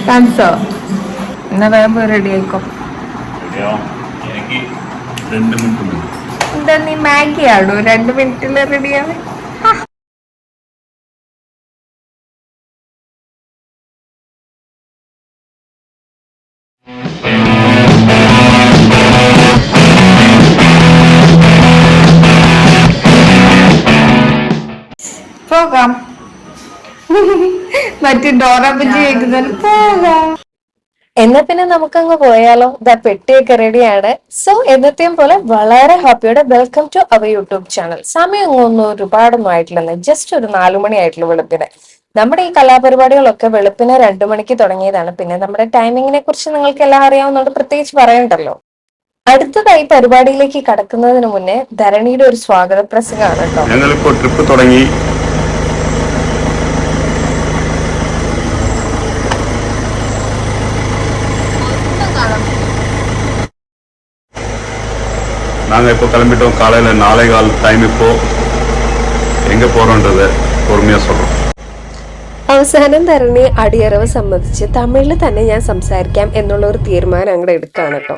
കാണിച്ചോ? എന്നാ വേഗം റെഡി ആയിക്കോ. എന്താ നീ മാഗി ആണോ 2 മിനിറ്റില് റെഡിയാണ്? പോകാം. മറ്റേ ഡോറ ബജി കേൾക്കുന്നത് പോകാം. എന്നാ പിന്നെ നമുക്കങ്ങ് പോയാലോ? പെട്ടിയൊക്കെ റെഡിയാണ്. സോ എന്നത്തെയും പോലെ വളരെ ഹാപ്പിയോടെ welcome to our YouTube channel. സമയം ഒന്നും ഒരുപാടൊന്നും ആയിട്ടില്ലെന്ന്, ജസ്റ്റ് ഒരു 4 മണി ആയിട്ടുള്ള വെളുപ്പിന്. നമ്മുടെ ഈ കലാപരിപാടികളൊക്കെ വെളുപ്പിന് 2 മണിക്ക് തുടങ്ങിയതാണ്. പിന്നെ നമ്മുടെ ടൈമിങ്ങിനെ കുറിച്ച് നിങ്ങൾക്ക് എല്ലാം അറിയാവുന്നതുകൊണ്ട് പ്രത്യേകിച്ച് പറയണ്ടല്ലോ. അടുത്തതായി പരിപാടിയിലേക്ക് കടക്കുന്നതിന് മുന്നേ ധരണിയുടെ ഒരു സ്വാഗത പ്രസംഗമാണ് കേട്ടോ. ഞങ്ങളിപ്പോ ട്രിപ്പ് തുടങ്ങി. நாங்கள் இப்போ கிளம்பிட்டோம். காலையில் 4:15 டைம். இப்போ எங்கே போகிறோன்றதை பொறுமையாக சொல்கிறோம். അവസാനം ധരണി അടിയറവ് സമ്മതിച്ച് തമിഴിൽ തന്നെ ഞാൻ സംസാരിക്കാം എന്നുള്ള ഒരു തീരുമാനം അങ്ങോട്ട് എടുക്കുകയാണ് കേട്ടോ.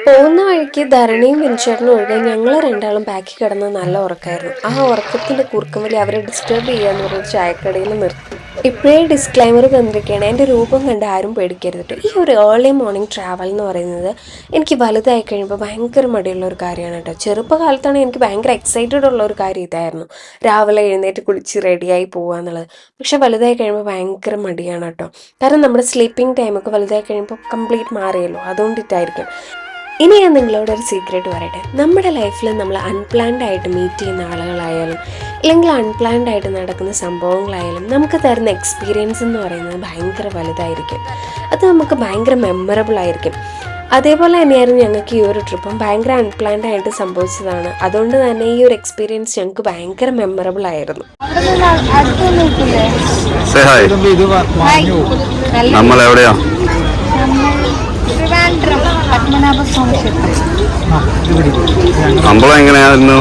പോകുന്ന വഴിക്ക് ധരണിയും വിൻചേട്ടനും ഒഴികെ ഞങ്ങൾ 2 ബാക്കി കിടന്ന് നല്ല ഉറക്കമായിരുന്നു. ആ ഉറക്കത്തിന്റെ കൂർക്കം വലി അവരെ ഡിസ്റ്റർബ് ചെയ്യാന്ന് പറഞ്ഞൊരു ചായക്കടയിൽ നിർത്തി. ഇപ്പോഴേ ഡിസ്ക്ലൈമർ തന്നിരിക്കുകയാണ്, എൻ്റെ രൂപം കണ്ട് ആരും പേടിക്കരുത്. ഈ ഒരു ഏർലി മോർണിംഗ് ട്രാവൽ എന്ന് പറയുന്നത് എനിക്ക് വലുതായി കഴിയുമ്പോൾ ഭയങ്കര മടിയുള്ള ഒരു കാര്യമാണ് കേട്ടോ. ചെറുപ്പകാലത്താണ് എനിക്ക് ഭയങ്കര എക്സൈറ്റഡ് ഉള്ള ഒരു കാര്യം ഇതായിരുന്നു, രാവിലെ എഴുന്നേറ്റ് കുളിച്ച് റെഡിയായി പോകുക എന്നുള്ളത്. പക്ഷെ വലുതായി കഴിയുമ്പോൾ ഭയങ്കര മടിയാണ് കേട്ടോ. കാരണം നമ്മുടെ സ്ലീപ്പിംഗ് ടൈമൊക്കെ വലുതായി കഴിയുമ്പോൾ കംപ്ലീറ്റ് മാറിയല്ലോ, അതുകൊണ്ടിട്ടായിരിക്കും. ഇനി ഞാൻ നിങ്ങളോട് ഒരു സീക്രട്ട് പറയട്ടെ. നമ്മുടെ ലൈഫിൽ നമ്മൾ അൺപ്ലാൻഡ് ആയിട്ട് മീറ്റ് ചെയ്യുന്ന ആളുകളായാലും അല്ലെങ്കിൽ അൺപ്ലാൻഡ് ആയിട്ട് നടക്കുന്ന സംഭവങ്ങളായാലും നമുക്ക് തരുന്ന എക്സ്പീരിയൻസ് എന്ന് പറയുന്നത് ഭയങ്കര വലുതായിരിക്കും. അത് നമുക്ക് ഭയങ്കര മെമ്മറബിൾ ആയിരിക്കും. അതേപോലെ തന്നെയായിരുന്നു ഞങ്ങൾക്ക് ഈ ഒരു ട്രിപ്പും ഭയങ്കര അൺപ്ലാൻഡ് ആയിട്ട് സംഭവിച്ചതാണ്. അതുകൊണ്ട് തന്നെ ഈ ഒരു എക്സ്പീരിയൻസ് ഞങ്ങൾക്ക് ഭയങ്കര മെമ്മറബിൾ ആയിരുന്നു. അമ്പലം എങ്ങനെയായിരുന്നു?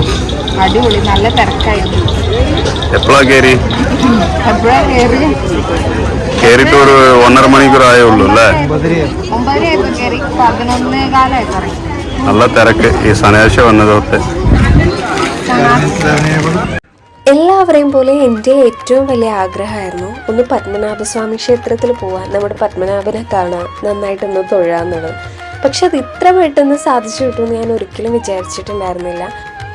അടിപൊളി, നല്ല തിരക്കായിരുന്നു. എപ്പോഴാ കേറിട്ട് ഒരു 1.5 മണിക്കൂർ ആയേ ഉള്ളൂ അല്ലേ? 9:30 നല്ല തിരക്ക് ഈ ശനിയാഴ്ച വന്നതൊട്ട്. എല്ലാവരെയും പോലെ എൻ്റെ ഏറ്റവും വലിയ ആഗ്രഹമായിരുന്നു ഒന്ന് പത്മനാഭസ്വാമി ക്ഷേത്രത്തിൽ പോവാൻ, നമ്മുടെ പത്മനാഭനെ കാണാൻ, നന്നായിട്ടൊന്ന് തൊഴാന്നുള്ളത്. പക്ഷെ അത് ഇത്ര പെട്ടെന്ന് സാധിച്ചു കിട്ടുമെന്ന് ഞാൻ ഒരിക്കലും വിചാരിച്ചിട്ടുണ്ടായിരുന്നില്ല.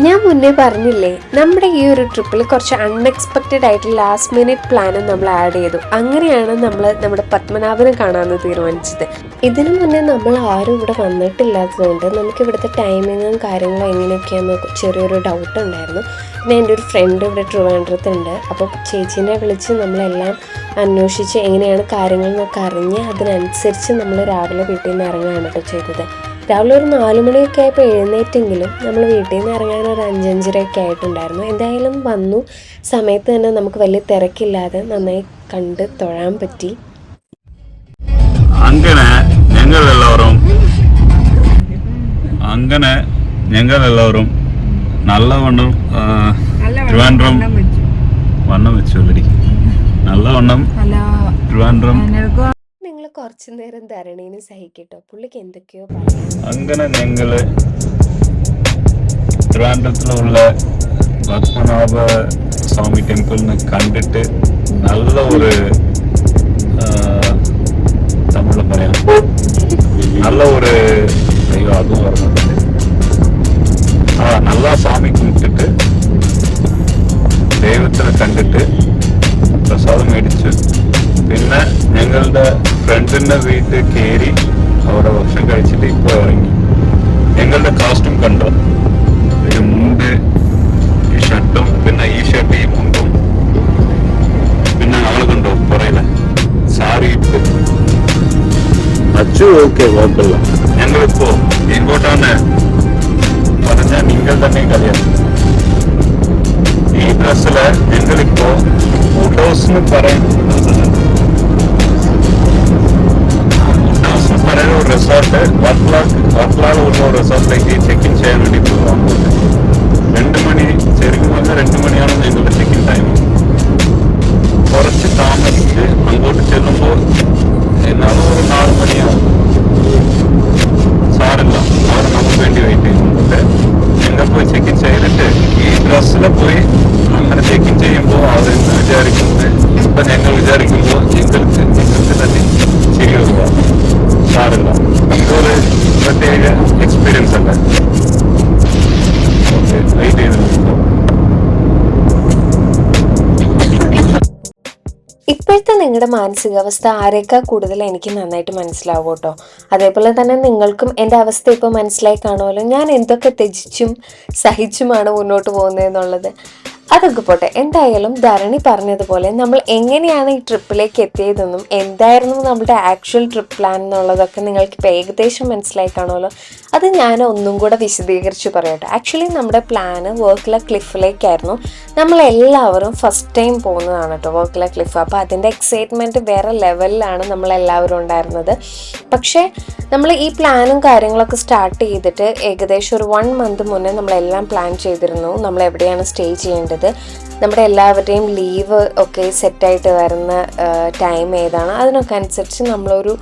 ഞാൻ മുന്നേ പറഞ്ഞില്ലേ, നമ്മുടെ ഈ ഒരു ട്രിപ്പിൽ കുറച്ച് അൺഎക്സ്പെക്റ്റഡ് ആയിട്ട് ലാസ്റ്റ് മിനിറ്റ് പ്ലാനും നമ്മൾ ആഡ് ചെയ്തു. അങ്ങനെയാണ് നമ്മൾ നമ്മുടെ പത്മനാഭനെ കാണാമെന്ന് തീരുമാനിച്ചത്. ഇതിനു മുന്നേ നമ്മൾ ആരും ഇവിടെ വന്നിട്ടില്ലാത്തതുകൊണ്ട് നമുക്ക് ഇവിടുത്തെ ടൈമിങ്ങും കാര്യങ്ങളും എങ്ങനെയൊക്കെയാണെന്ന് ചെറിയൊരു ഡൗട്ട് ഉണ്ടായിരുന്നു. പിന്നെ എൻ്റെ ഒരു ഫ്രണ്ട് ഇവിടെ ട്രിവാൻഡ്രത്തുണ്ട്. അപ്പോൾ ചേച്ചീനെ വിളിച്ച് നമ്മളെല്ലാം അന്വേഷിച്ച് എങ്ങനെയാണ് കാര്യങ്ങൾ എന്നൊക്കെ അറിഞ്ഞ് അതിനനുസരിച്ച് നമ്മൾ രാവിലെ വീട്ടിൽ നിന്ന് ഇറങ്ങുകയാണ് കേട്ടോ ചെയ്തത്. രാവിലെ ഒരു 4 മണിയൊക്കെ ആയപ്പോൾ എഴുന്നേറ്റെങ്കിലും നമ്മൾ വീട്ടിൽ നിന്ന് ഇറങ്ങാൻ ഒരു 5-5:30 ആയിട്ടുണ്ടായിരുന്നു. എന്തായാലും വന്നു സമയത്ത് തന്നെ നമുക്ക് വലിയ തിരക്കില്ലാതെ നന്നായി കണ്ട് തൊഴാൻ പറ്റി. അങ്ങനെ ഞങ്ങൾ എല്ലാവരും നല്ലവണ്ണം ട്രിവാൻഡ്രം വണ്ണം വെച്ചു. നല്ലവണ്ണം ട്രിവാൻഡ്രം. നിങ്ങൾ കുറച്ചു നേരം ധരണീന് സഹിക്കട്ടോ, പുള്ളിക്ക് എന്തൊക്കെയോ പറയാം. അങ്ങനെ ഞങ്ങള് ട്രിവാൻഡ്രത്തിലുള്ള പത്മനാഭ സ്വാമി ടെമ്പിളിനെ കണ്ടിട്ട് നല്ല ഒരു തമിഴിൽ പറയാം, നല്ല ഒരു ദൈവം അതും പറഞ്ഞിട്ടുണ്ട്. നല്ല സ്വാമി കുമ്പിട്ടിട്ട് ദൈവത്തിനെ കണ്ടിട്ട് പ്രസാദം മേടിച്ചു. പിന്നെ ഞങ്ങളുടെ ഫ്രണ്ടിന്റെ വീട്ടിൽ കയറി അവിടെ ഭക്ഷണം കഴിച്ചിട്ട് ഇപ്പോൾ ഇറങ്ങി. ഞങ്ങളുടെ കാസ്റ്റും കണ്ടോ, ഒരു മുണ്ട്, ഈ ഷർട്ടും, പിന്നെ ഈ ഷർട്ട് ഈ മുണ്ടും, പിന്നെ അവളെ കണ്ടോ പറയില്ല സാരി ഇട്ട് അച്ചു. ഓക്കെ, കുഴപ്പമില്ല. ഞങ്ങളിപ്പോ എങ്ങോട്ടാണ് പറഞ്ഞാൽ നിങ്ങൾ തന്നെ കഴിയാം. ഈ ഡ്രസ്സില് ഞങ്ങളിപ്പോ ഫോട്ടോസ് പറയുന്ന ഒരു റിസോർട്ട് വർക്കലാലുള്ള റിസോർട്ടിലേക്ക് ചെക്ക് ഇൻ ചെയ്യാൻ വേണ്ടി പോകും. 2 മണി ശരിക്കും പറഞ്ഞാൽ 2 മണിയാണ് ഞങ്ങളുടെ ബസ്സിൽ പോയി അങ്ങനെ ചെക്കിൻ ചെയ്യുമ്പോൾ അവരെന്ന് വിചാരിക്കുന്നത് ഇപ്പൊ ഞങ്ങൾ വിചാരിക്കുമ്പോൾ നിങ്ങൾക്ക് തന്നെ ശരിയാവുക സാറില്ല. ഇതൊരു പ്രത്യേക എക്സ്പീരിയൻസ് അല്ലേ. ഓക്കെ, വെയിറ്റ് ചെയ്ത് നോക്കുമ്പോൾ ഇപ്പോഴത്തെ നിങ്ങളുടെ മാനസികാവസ്ഥ ആരേക്കാൾ കൂടുതൽ എനിക്ക് നന്നായിട്ട് മനസ്സിലാവും കേട്ടോ. അതേപോലെ തന്നെ നിങ്ങൾക്കും എൻ്റെ അവസ്ഥ ഇപ്പോൾ മനസ്സിലായി കാണുമല്ലോ, ഞാൻ എന്തൊക്കെ ത്യജിച്ചും സഹിച്ചുമാണ് മുന്നോട്ട് പോകുന്നതെന്നുള്ളത്. അതൊക്കെ പോട്ടെ, എന്തായാലും ധരണി പറഞ്ഞതുപോലെ നമ്മൾ എങ്ങനെയാണ് ഈ ട്രിപ്പിലേക്ക് എത്തിയതെന്നും എന്തായിരുന്നു നമ്മുടെ ആക്ച്വൽ ട്രിപ്പ് പ്ലാൻ എന്നുള്ളതൊക്കെ നിങ്ങൾക്ക് ഇപ്പോൾ ഏകദേശം മനസ്സിലായി കാണുമല്ലോ. അത് ഞാൻ ഒന്നും കൂടെ വിശദീകരിച്ച് പറയട്ടെ. ആക്ച്വലി നമ്മുടെ പ്ലാന് വർക്കല ക്ലിഫിലേക്കായിരുന്നു. നമ്മളെല്ലാവരും ഫസ്റ്റ് ടൈം പോകുന്നതാണ് കേട്ടോ വർക്കല ക്ലിഫ്. അപ്പോൾ അതിൻ്റെ എക്സൈറ്റ്മെൻറ്റ് വേറെ ലെവലിലാണ് നമ്മളെല്ലാവരും ഉണ്ടായിരുന്നത്. പക്ഷേ നമ്മൾ ഈ പ്ലാനും കാര്യങ്ങളൊക്കെ സ്റ്റാർട്ട് ചെയ്തിട്ട് ഏകദേശം ഒരു 1 month മുന്നേ നമ്മളെല്ലാം പ്ലാൻ ചെയ്തിരുന്നു. നമ്മൾ എവിടെയാണ് സ്റ്റേ ചെയ്യേണ്ടത്, നമ്മുടെ എല്ലാവരുടെയും ലീവ് ഒക്കെ സെറ്റായിട്ട് വരുന്ന ടൈം ഏതാണ്, അതിനൊക്കെ അനുസരിച്ച് നമ്മളൊരു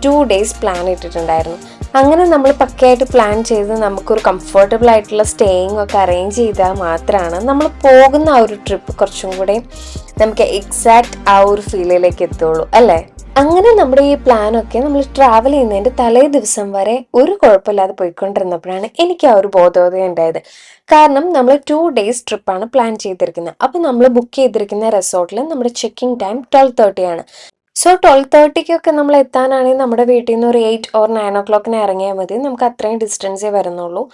2 days പ്ലാൻ ഇട്ടിട്ടുണ്ടായിരുന്നു. അങ്ങനെ നമ്മൾ പക്കയായിട്ട് പ്ലാൻ ചെയ്ത് നമുക്കൊരു കംഫർട്ടബിൾ ആയിട്ടുള്ള സ്റ്റേയിങ് ഒക്കെ അറേഞ്ച് ചെയ്താൽ മാത്രമാണ് നമ്മൾ പോകുന്ന ആ ഒരു ട്രിപ്പ് കുറച്ചും കൂടെ നമുക്ക് എക്സാക്റ്റ് ആ ഒരു ഫീലിലേക്ക് എത്തുള്ളൂ അല്ലേ. അങ്ങനെ നമ്മുടെ ഈ പ്ലാനൊക്കെ നമ്മൾ ട്രാവൽ ചെയ്യുന്നതിൻ്റെ തലേ ദിവസം വരെ ഒരു കുഴപ്പമില്ലാതെ പോയിക്കൊണ്ടിരുന്നപ്പോഴാണ് എനിക്ക് ആ ഒരു ബോധോദയം ഉണ്ടായത്. കാരണം നമ്മൾ 2 days ട്രിപ്പാണ് പ്ലാൻ ചെയ്തിരിക്കുന്നത്. അപ്പോൾ നമ്മൾ ബുക്ക് ചെയ്തിരിക്കുന്ന റിസോർട്ടിൽ നമ്മുടെ ചെക്കിംഗ് ടൈം 12:30 ആണ്. സോ 12:30 നമ്മൾ എത്താനാണെങ്കിൽ നമ്മുടെ വീട്ടിൽ നിന്ന് ഒരു 8 or 9 o'clock ഇറങ്ങിയാൽ മതി. നമുക്ക് അത്രയും ഡിസ്റ്റൻസേ വരുന്നുള്ളൂ.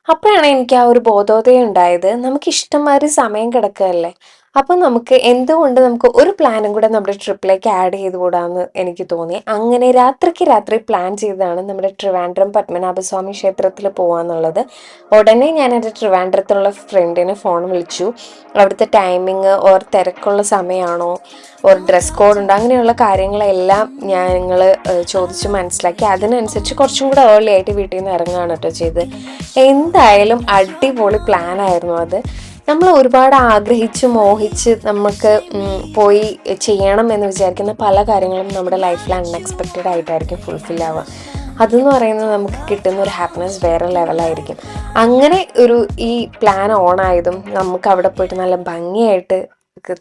അപ്പോഴാണ് എനിക്ക് ആ ഒരു ബോധോദയം ഉണ്ടായത്, നമുക്ക് ഇഷ്ടംമാതിരി സമയം കിടക്കുകയല്ലേ, അപ്പോൾ നമുക്ക് എന്തുകൊണ്ട് നമുക്ക് ഒരു പ്ലാനും കൂടെ നമ്മുടെ ട്രിപ്പിലേക്ക് ആഡ് ചെയ്തുകൂടാന്ന് എനിക്ക് തോന്നി. അങ്ങനെ രാത്രിക്ക് രാത്രി പ്ലാൻ ചെയ്തതാണ് നമ്മുടെ ട്രിവാൻഡ്രം പത്മനാഭസ്വാമി ക്ഷേത്രത്തിൽ പോകാന്നുള്ളത്. ഉടനെ ഞാൻ എൻ്റെ ട്രിവാൻഡ്രത്തുള്ള ഫ്രണ്ടിന് ഫോൺ വിളിച്ചു. അവിടുത്തെ ടൈമിങ് ഓർ തിരക്കുള്ള സമയമാണോ ഓർ ഡ്രസ് കോഡ് ഉണ്ടോ, അങ്ങനെയുള്ള കാര്യങ്ങളെല്ലാം ഞങ്ങൾ ചോദിച്ച് മനസ്സിലാക്കി. അതിനനുസരിച്ച് കുറച്ചും കൂടെ ഏർലി ആയിട്ട് വീട്ടിൽ നിന്ന് ഇറങ്ങുകയാണ് കേട്ടോ ചെയ്ത്. എന്തായാലും അടിപൊളി പ്ലാനായിരുന്നു അത്. നമ്മൾ ഒരുപാട് ആഗ്രഹിച്ച് മോഹിച്ച് നമുക്ക് പോയി ചെയ്യണം എന്ന് വിചാരിക്കുന്ന പല കാര്യങ്ങളും നമ്മുടെ ലൈഫിൽ അൺഎക്സ്പെക്റ്റഡ് ആയിട്ടായിരിക്കും ഫുൾഫിൽ ആവുക. അതെന്ന് പറയുന്നത് നമുക്ക് കിട്ടുന്ന ഒരു ഹാപ്പിനെസ് വേറെ ലെവലായിരിക്കും. അങ്ങനെ ഈ പ്ലാൻ ഓണായതും നമുക്ക് അവിടെ പോയിട്ട് നല്ല ഭംഗിയായിട്ട്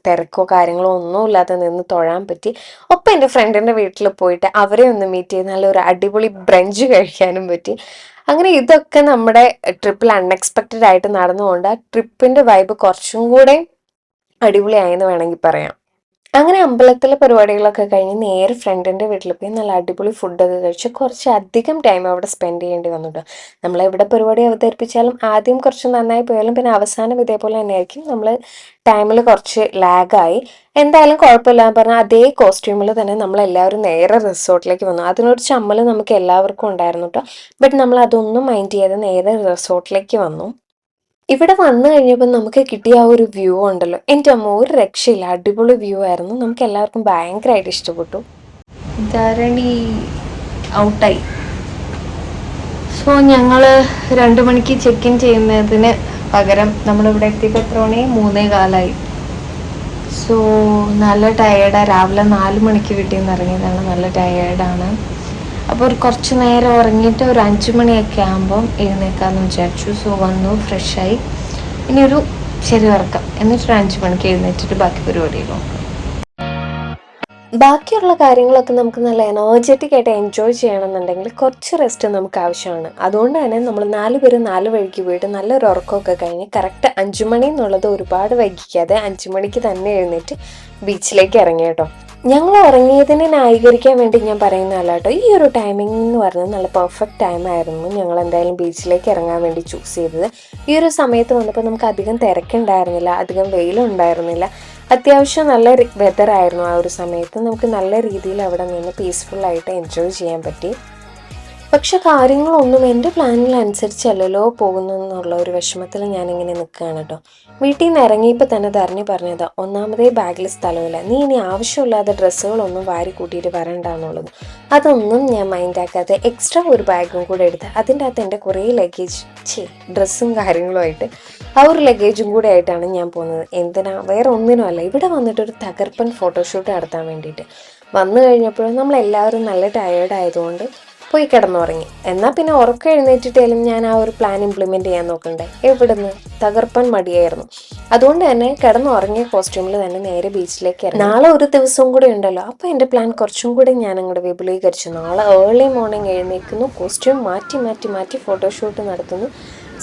തിരക്കോ കാര്യങ്ങളോ ഒന്നുമില്ലാതെ നിന്ന് തൊഴാൻ പറ്റി. ഒപ്പം എൻ്റെ ഫ്രണ്ടിൻ്റെ വീട്ടിൽ പോയിട്ട് അവരെ ഒന്ന് മീറ്റ് ചെയ്ത് നല്ലൊരു അടിപൊളി ബ്രഞ്ച് കഴിക്കാനും പറ്റി. അങ്ങനെ ഇതൊക്കെ നമ്മുടെ ട്രിപ്പിൽ അൺഎക്സ്പെക്റ്റഡ് ആയിട്ട് നടന്നുകൊണ്ട് ആ ട്രിപ്പിൻ്റെ വൈബ് കുറച്ചും കൂടെ അടിപൊളിയായെന്ന് വേണമെങ്കിൽ പറയാം. അങ്ങനെ അമ്പലത്തിലെ പരിപാടികളൊക്കെ കഴിഞ്ഞ് നേരെ ഫ്രണ്ടിൻ്റെ വീട്ടിൽ പോയി നല്ല അടിപൊളി ഫുഡൊക്കെ കഴിച്ച് കുറച്ച് അധികം ടൈം അവിടെ സ്പെൻഡ് ചെയ്യേണ്ടി വന്നിട്ട്. നമ്മളെവിടെ പരിപാടി അവതരിപ്പിച്ചാലും ആദ്യം കുറച്ച് നന്നായി പോയാലും പിന്നെ അവസാനം ഇതേപോലെ തന്നെയായിരിക്കും. നമ്മൾ ടൈമിൽ കുറച്ച് ലാഗായി. എന്തായാലും കുഴപ്പമില്ല പറഞ്ഞാൽ അതേ കോസ്റ്റ്യൂമിൽ തന്നെ നമ്മളെല്ലാവരും നേരെ റിസോർട്ടിലേക്ക് വന്നു. അതിനൊരു ചമ്മൽ നമുക്ക് എല്ലാവർക്കും ഉണ്ടായിരുന്നു കേട്ടോ. ബട്ട് നമ്മൾ അതൊന്നും മൈൻഡ് ചെയ്യാതെ നേരെ റിസോർട്ടിലേക്ക് വന്നു. ഇവിടെ വന്നു കഴിഞ്ഞപ്പോൾ നമുക്ക് കിട്ടിയ ആ ഒരു വ്യൂ ഉണ്ടല്ലോ, എൻ്റെ അമ്മ ഒരു രക്ഷയില്ല, അടിപൊളി വ്യൂ ആയിരുന്നു. നമുക്ക് എല്ലാവർക്കും ഭയങ്കരമായിട്ട് ഇഷ്ടപ്പെട്ടു. ധരണി ഔട്ടായി. സോ ഞങ്ങൾ 2 മണിക്ക് ചെക്ക് ഇൻ ചെയ്യുന്നതിന് പകരം നമ്മളിവിടെ എത്തിയപ്പോൾ എത്ര മണി 3:15. സോ നല്ല ടയേർഡാണ്. രാവിലെ 4 മണിക്ക് വീട്ടിൽ നിന്ന് ഇറങ്ങിയതാണ്, നല്ല ടയേർഡാണ്. അപ്പോൾ കുറച്ച് നേരം ഉറങ്ങിയിട്ട് ഒരു 5 മണിയൊക്കെ ആകുമ്പം എഴുന്നേക്കാമെന്ന് വിചാരിച്ചു. സോ വന്നു, ഫ്രഷായി, ഇനി ഒരു ചെറിയ ഉറക്കം, എന്നിട്ടൊരു 5 മണിക്ക് എഴുന്നേറ്റിട്ട് ബാക്കി പരിപാടിയിലും. ബാക്കിയുള്ള കാര്യങ്ങളൊക്കെ നമുക്ക് നല്ല എനർജറ്റിക് ആയിട്ട് എൻജോയ് ചെയ്യണമെന്നുണ്ടെങ്കിൽ കുറച്ച് റെസ്റ്റ് നമുക്ക് ആവശ്യമാണ്. അതുകൊണ്ട് തന്നെ നമ്മൾ 4 പേര് 4 വഴിക്ക് പോയിട്ട് നല്ലൊരു ഉറക്കമൊക്കെ കഴിഞ്ഞ് കറക്റ്റ് 5 മണി എന്നുള്ളത് ഒരുപാട് വൈകിക്കാതെ 5 മണിക്ക് തന്നെ എഴുന്നേറ്റ് ബീച്ചിലേക്ക് ഇറങ്ങി കേട്ടോ. ഞങ്ങൾ ഉറങ്ങിയതിനെ ന്യായീകരിക്കാൻ വേണ്ടി ഞാൻ പറയുന്നതല്ല കേട്ടോ. ഈ ഒരു ടൈമിംഗ് എന്ന് പറഞ്ഞാൽ നല്ല പെർഫെക്റ്റ് ടൈമായിരുന്നു. ഞങ്ങൾ എന്തായാലും ബീച്ചിലേക്ക് ഇറങ്ങാൻ വേണ്ടി ചൂസ് ചെയ്തത്. ഈ ഒരു സമയത്ത് വന്നപ്പോൾ നമുക്ക് അധികം തിരക്കുണ്ടായിരുന്നില്ല, അധികം വെയിലുണ്ടായിരുന്നില്ല, അത്യാവശ്യം നല്ല വെതറായിരുന്നു. ആ ഒരു സമയത്ത് നമുക്ക് നല്ല രീതിയിൽ അവിടെ നിന്ന് പീസ്ഫുള്ളായിട്ട് എൻജോയ് ചെയ്യാൻ പറ്റി. പക്ഷെ കാര്യങ്ങളൊന്നും എൻ്റെ പ്ലാനിനനുസരിച്ചല്ലല്ലോ പോകുന്നു എന്നുള്ള ഒരു വിഷമത്തിൽ ഞാനിങ്ങനെ നിൽക്കുകയാണ് കേട്ടോ. വീട്ടിൽ നിന്ന് ഇറങ്ങിയപ്പോൾ തന്നെ ധരണി പറഞ്ഞതാ, ഒന്നാമതേ ബാഗിൽ സ്ഥലമില്ല, നീ ഇനി ആവശ്യമില്ലാതെ ഡ്രസ്സുകളൊന്നും വാരി കൂട്ടിയിട്ട് വരണ്ടെന്നുള്ളത്. അതൊന്നും ഞാൻ മൈൻഡാക്കാതെ എക്സ്ട്രാ ഒരു ബാഗും കൂടെ എടുത്ത് അതിൻ്റെ അകത്ത് എൻ്റെ കുറേ ലഗേജ് ഡ്രസ്സും കാര്യങ്ങളുമായിട്ട് ആ ഒരു ലഗേജും കൂടെ ആയിട്ടാണ് ഞാൻ പോകുന്നത്. എന്തിനാ, വേറെ ഒന്നിനും അല്ല, ഇവിടെ വന്നിട്ടൊരു തകർപ്പൻ ഫോട്ടോഷൂട്ട് നടത്താൻ വേണ്ടിയിട്ട്. വന്നു കഴിഞ്ഞപ്പോഴും നമ്മളെല്ലാവരും നല്ല ടയേർഡായതുകൊണ്ട് പോയി കിടന്നുറങ്ങി. എന്നാൽ പിന്നെ ഉറക്കം എഴുന്നേറ്റിട്ടേലും ഞാൻ ആ ഒരു പ്ലാൻ ഇംപ്ലിമെൻറ്റ് ചെയ്യാൻ നോക്കണ്ടേ, എവിടുന്ന്, തകർപ്പൻ മടിയായിരുന്നു. അതുകൊണ്ട് തന്നെ കിടന്നുറങ്ങിയ കോസ്റ്റ്യൂമിൽ തന്നെ നേരെ ബീച്ചിലേക്ക് ഇറങ്ങി. നാളെ ഒരു ദിവസവും കൂടെ ഉണ്ടല്ലോ, അപ്പോൾ എൻ്റെ പ്ലാൻ കുറച്ചും കൂടി ഞാൻ അങ്ങോട്ട് വിപുലീകരിച്ചു. നാളെ ഏർലി മോർണിംഗ് എഴുന്നേൽക്കുന്നു, കോസ്റ്റ്യൂം മാറ്റി മാറ്റി മാറ്റി ഫോട്ടോഷൂട്ട് നടത്തുന്നു,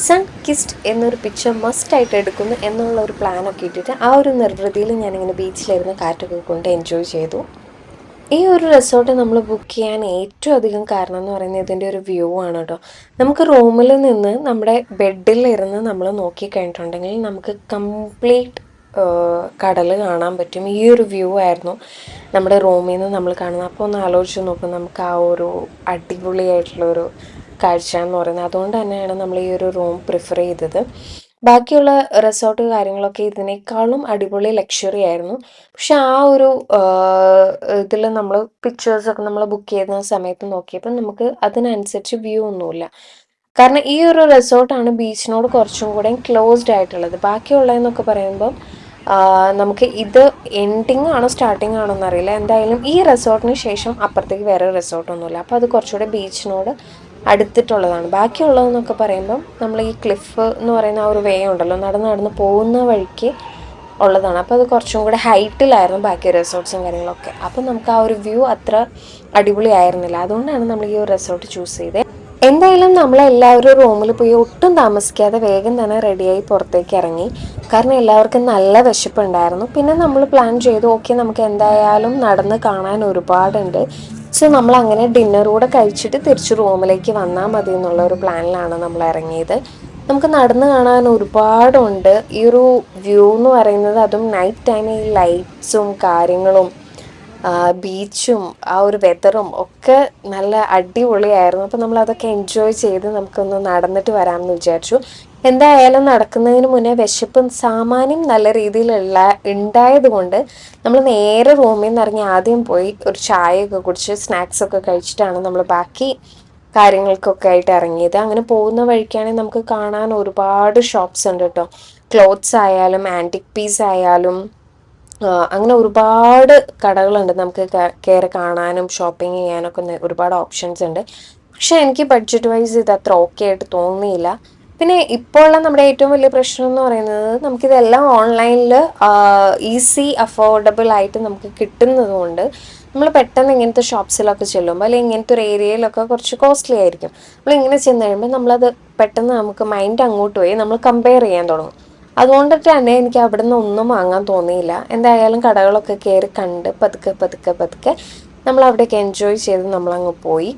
സൺ കിസ്ഡ് എന്നൊരു പിക്ചർ മസ്റ്റായിട്ട് എടുക്കുന്നു എന്നുള്ള ഒരു പ്ലാനൊക്കെ ഇട്ടിട്ട് ആ ഒരു നിർവൃതിയിൽ ഞാനിങ്ങനെ ബീച്ചിലിരുന്ന് കാറ്റൊക്കെ കൊണ്ട് എൻജോയ് ചെയ്തു. ഈ ഒരു റിസോർട്ട് നമ്മൾ ബുക്ക് ചെയ്യാൻ ഏറ്റവും അധികം കാരണം എന്ന് പറയുന്നത് ഇതിൻ്റെ ഒരു വ്യൂ ആണ് കേട്ടോ. നമുക്ക് റൂമിൽ നിന്ന് നമ്മുടെ ബെഡിലിരുന്ന് നമ്മൾ നോക്കിക്കഴിഞ്ഞിട്ടുണ്ടെങ്കിൽ നമുക്ക് കംപ്ലീറ്റ് കടൽ കാണാൻ പറ്റും. ഈ ഒരു വ്യൂ ആയിരുന്നു നമ്മുടെ റൂമിൽ നിന്ന് നമ്മൾ കാണുന്നത്. അപ്പോൾ ഒന്ന് ആലോചിച്ച് നോക്കും, നമുക്ക് ആ ഒരു അടിപൊളിയായിട്ടുള്ളൊരു കാഴ്ച എന്ന് പറയുന്നത്. അതുകൊണ്ട് തന്നെയാണ് നമ്മൾ ഈ ഒരു റൂം പ്രിഫർ ചെയ്തത്. ബാക്കിയുള്ള റിസോർട്ട് കാര്യങ്ങളൊക്കെ ഇതിനേക്കാളും അടിപൊളി ലക്ഷറി ആയിരുന്നു. പക്ഷെ ആ ഒരു ഇതിൽ നമ്മൾ പിക്ചേഴ്സൊക്കെ നമ്മൾ ബുക്ക് ചെയ്യുന്ന സമയത്ത് നോക്കിയപ്പോൾ നമുക്ക് അതിനനുസരിച്ച് വ്യൂ ഒന്നുമില്ല. കാരണം ഈ ഒരു റിസോർട്ടാണ് ബീച്ചിനോട് കുറച്ചും കൂടെ ക്ലോസ്ഡ് ആയിട്ടുള്ളത്. ബാക്കിയുള്ളതെന്നൊക്കെ പറയുമ്പം നമുക്ക് ഇത് എൻഡിങ് ആണോ സ്റ്റാർട്ടിങ് ആണോ എന്നറിയില്ല. എന്തായാലും ഈ റിസോർട്ടിന് ശേഷം അപ്പുറത്തേക്ക് വേറെ റിസോർട്ടൊന്നുമില്ല. അപ്പോൾ അത് കുറച്ചുകൂടെ ബീച്ചിനോട് അടുത്തിട്ടുള്ളതാണ്. ബാക്കിയുള്ളതെന്നൊക്കെ പറയുമ്പം നമ്മൾ ഈ ക്ലിഫ് എന്ന് പറയുന്ന ആ ഒരു വേ ഉണ്ടല്ലോ, നടന്ന് പോകുന്ന വഴിക്ക് ഉള്ളതാണ്. അപ്പോൾ അത് കുറച്ചും കൂടെ ഹൈറ്റിലായിരുന്നു ബാക്കി റിസോർട്ട്സും കാര്യങ്ങളൊക്കെ. അപ്പോൾ നമുക്ക് ആ ഒരു വ്യൂ അത്ര അടിപൊളി ആയിരുന്നില്ല. അതുകൊണ്ടാണ് നമ്മൾ ഈ ഒരു റിസോർട്ട് ചൂസ് ചെയ്തത്. എന്തായാലും നമ്മളെല്ലാവരും റൂമിൽ പോയി ഒട്ടും താമസിക്കാതെ വേഗം തന്നെ റെഡിയായി പുറത്തേക്ക് ഇറങ്ങി. കാരണം എല്ലാവർക്കും നല്ല വിശപ്പുണ്ടായിരുന്നു. പിന്നെ നമ്മൾ പ്ലാൻ ചെയ്തു, ഓക്കെ നമുക്ക് എന്തായാലും നടന്ന് കാണാൻ ഒരുപാടുണ്ട്, സോ നമ്മൾ അങ്ങനെ ഡിന്നർ കൂടെ കഴിച്ചിട്ട് തിരിച്ച് റൂമിലേക്ക് വന്നാൽ മതി എന്നുള്ള ഒരു പ്ലാനിലാണ് നമ്മൾ ഇറങ്ങിയത്. നമുക്ക് നടന്ന് കാണാൻ ഒരുപാടുണ്ട്. ഈ ഒരു വ്യൂ എന്ന് പറയുന്നത്, അതും നൈറ്റ് ടൈമിൽ ഈ ലൈറ്റ്സും കാര്യങ്ങളും ബീച്ചും ആ ഒരു വെതറും ഒക്കെ നല്ല അടിപൊളിയായിരുന്നു. അപ്പോൾ നമ്മൾ അതൊക്കെ എൻജോയ് ചെയ്ത് നമുക്കൊന്ന് നടന്നിട്ട് വരാമെന്ന് വിചാരിച്ചു. എന്തായാലും നടക്കുന്നതിന് മുന്നേ വിശപ്പും സാമാന്യം നല്ല രീതിയിലുള്ള ഉണ്ടായത് കൊണ്ട് നമ്മൾ നേരെ റൂമിൽ നിന്ന് ഇറങ്ങി ആദ്യം പോയി ഒരു ചായയൊക്കെ കുടിച്ച് സ്നാക്സൊക്കെ കഴിച്ചിട്ടാണ് നമ്മൾ ബാക്കി കാര്യങ്ങൾക്കൊക്കെ ആയിട്ട് ഇറങ്ങിയത്. അങ്ങനെ പോകുന്ന വഴിക്കാണെങ്കിൽ നമുക്ക് കാണാൻ ഒരുപാട് ഷോപ്സ് ഉണ്ട് കേട്ടോ. ക്ലോത്ത്സ് ആയാലും ആൻറ്റിക് പീസ് ആയാലും അങ്ങനെ ഒരുപാട് കടകളുണ്ട്. നമുക്ക് കയറി കാണാനും ഷോപ്പിംഗ് ചെയ്യാനൊക്കെ ഒരുപാട് ഓപ്ഷൻസ് ഉണ്ട്. പക്ഷെ എനിക്ക് ബഡ്ജറ്റ് വൈസ് ഇത് അത്ര ഓക്കെ ആയിട്ട് തോന്നിയില്ല. പിന്നെ ഇപ്പോൾ ഉള്ള നമ്മുടെ ഏറ്റവും വലിയ പ്രശ്നം എന്ന് പറയുന്നത്, നമുക്കിതെല്ലാം ഓൺലൈനിൽ ഈസി അഫോർഡബിൾ ആയിട്ട് നമുക്ക് കിട്ടുന്നത് കൊണ്ട് നമ്മൾ പെട്ടെന്ന് ഇങ്ങനത്തെ ഷോപ്സിലൊക്കെ ചെല്ലുമ്പോൾ അല്ലെങ്കിൽ ഇങ്ങനത്തെ ഒരു ഏരിയയിലൊക്കെ കുറച്ച് കോസ്റ്റ്ലി ആയിരിക്കും. നമ്മളിങ്ങനെ ചെന്ന് കഴിയുമ്പോൾ നമ്മളത് പെട്ടെന്ന് നമുക്ക് മൈൻഡ് അങ്ങോട്ട് പോയി നമ്മൾ കമ്പയർ ചെയ്യാൻ തുടങ്ങും. അതുകൊണ്ടിട്ട് തന്നെ എനിക്ക് അവിടെ നിന്ന് ഒന്നും വാങ്ങാൻ തോന്നിയില്ല. എന്തായാലും കടകളൊക്കെ കയറി കണ്ട് പതുക്കെ നമ്മൾ അവിടേക്ക് എൻജോയ് ചെയ്ത് നമ്മളങ്ങ് പോയി.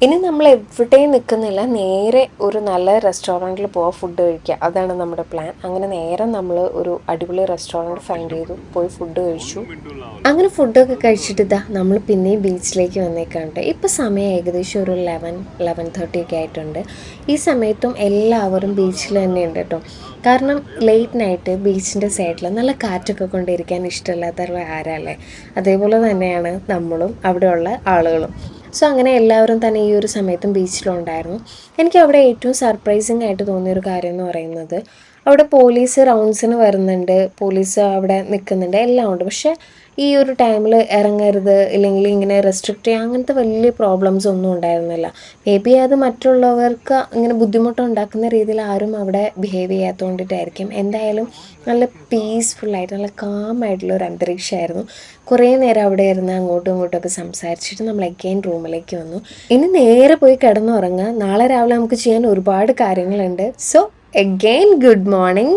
ഇനി നമ്മൾ എവിടെയും നിൽക്കുന്നില്ല, നേരെ ഒരു നല്ല റെസ്റ്റോറൻറ്റിൽ പോവാൻ ഫുഡ് കഴിക്കുക, അതാണ് നമ്മുടെ പ്ലാൻ. അങ്ങനെ നേരെ നമ്മൾ ഒരു അടിപൊളി റെസ്റ്റോറൻറ്റ് ഫൈൻഡ് ചെയ്തു, പോയി ഫുഡ് കഴിച്ചു. അങ്ങനെ ഫുഡൊക്കെ കഴിച്ചിട്ട് ഇതാ നമ്മൾ പിന്നെയും ബീച്ചിലേക്ക് വന്നേക്കാണ്ട്. ഇപ്പോൾ സമയം ഏകദേശം ഒരു 11-11:30 ഒക്കെ ആയിട്ടുണ്ട്. ഈ സമയത്തും എല്ലാവരും ബീച്ചിൽ തന്നെ ഉണ്ട് കേട്ടോ. കാരണം ലേറ്റ് നൈറ്റ് ബീച്ചിൻ്റെ സൈഡിൽ നല്ല കാറ്റൊക്കെ കൊണ്ടിരിക്കാൻ ഇഷ്ടമില്ലാത്തവർ ആരല്ലേ. അതേപോലെ തന്നെയാണ് നമ്മളും അവിടെയുള്ള ആളുകളും. സോ അങ്ങനെ എല്ലാവരും തന്നെ ഈ ഒരു സമയത്തും ബീച്ചിലുണ്ടായിരുന്നു. എനിക്ക് അവിടെ ഏറ്റവും സർപ്രൈസിങ് ആയിട്ട് തോന്നിയൊരു കാര്യം എന്ന് പറയുന്നത്, അവിടെ പോലീസ് റൗണ്ട്സിന് വരുന്നുണ്ട്, പോലീസ് അവിടെ നിൽക്കുന്നുണ്ട്, എല്ലാം ഉണ്ട്. പക്ഷേ ഈ ഒരു ടൈമിൽ ഇറങ്ങരുത് ഇല്ലെങ്കിൽ ഇങ്ങനെ റെസ്ട്രിക്റ്റ് ചെയ്യുക അങ്ങനത്തെ വലിയ പ്രോബ്ലംസ് ഒന്നും ഉണ്ടായിരുന്നില്ല. മേ ബി അത് മറ്റുള്ളവർക്ക് ഇങ്ങനെ ബുദ്ധിമുട്ടുണ്ടാക്കുന്ന രീതിയിൽ ആരും അവിടെ ബിഹേവ് ചെയ്യാത്തതുകൊണ്ടിട്ടായിരിക്കും. എന്തായാലും നല്ല പീസ്ഫുള്ളായിട്ട് നല്ല കാമായിട്ടുള്ള ഒരു അന്തരീക്ഷമായിരുന്നു. കുറേ നേരം അവിടെ ഇരുന്ന് അങ്ങോട്ടും ഇങ്ങോട്ടുമൊക്കെ സംസാരിച്ചിട്ട് നമ്മൾ അഗെയിൻ റൂമിലേക്ക് വന്നു. ഇനി നേരെ പോയി കിടന്നുറങ്ങുക. നാളെ രാവിലെ നമുക്ക് ചെയ്യാൻ ഒരുപാട് കാര്യങ്ങളുണ്ട്. So again good morning.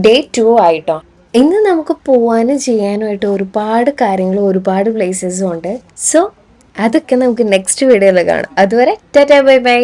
Day 2 ആയിട്ടോ. ഇന്ന് നമുക്ക് പോകാനും ചെയ്യാനുമായിട്ട് ഒരുപാട് കാര്യങ്ങളും ഒരുപാട് പ്ലേസസും ഉണ്ട്. സോ അതൊക്കെ നമുക്ക് നെക്സ്റ്റ് വീഡിയോയിൽ കാണാം. അതുവരെ ടാറ്റാ ബൈ ബൈ.